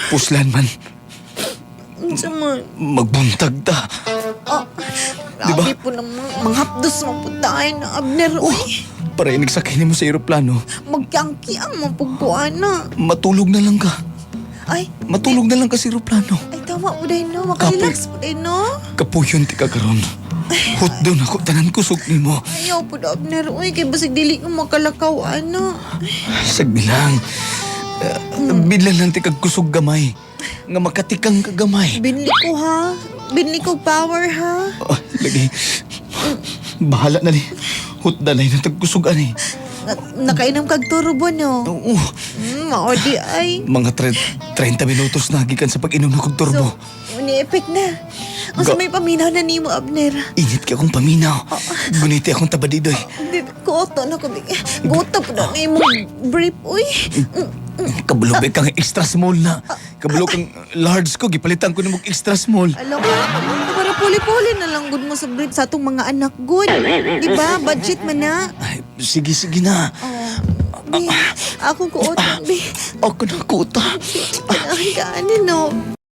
Puslan man. Unsa man? Magbuntag ta. Ah, Diba? grabe po naman. Manghapdos mo po tayo na Abner. Uy, Para inagsakay ni mo sa aeroplano, magkiang-kiang mapugkuan na. matulog na lang ka. Ay, Matulog na lang ka sa aeroplano. ay tama po dahil no. Makarelax po dahil no. Kapuyon ti ka karon. Hot doon ako, tanan kusog ni mo. Ayaw po na Abner. Uy, kay basig dili ko makalakaw. Ano? Sagdi lang. Bilan lang ti kag kusog gamay. Nga makatikang kagamay. Binli ko ha. Binli ko power ha. Oh, lagi. Bahala na ni. Hot dalay na tagkusog ani. Nakainom kag turbo no. Oo. Maodi ay. Mga 30 minutos na gikan sa pag-inom na kong turbo. So, ni-effect na. Ang Ga- may paminaw na ni mo, Abner. Init ka akong paminaw. Guniti akong tabadidoy. Kuoto na ko. Guto po na ni mo brief, uy. Kabulog kang extra small na. Kabulog kang large ko. Gipalitan ko na mong extra small. Alam mo, para puli-puli na lang good mo sa brief sa atong mga anak good. Di ba? Budget man na. Ay, sige na. Be, ako kuoto, be. Ako na kuta. Panahan ka, ano no?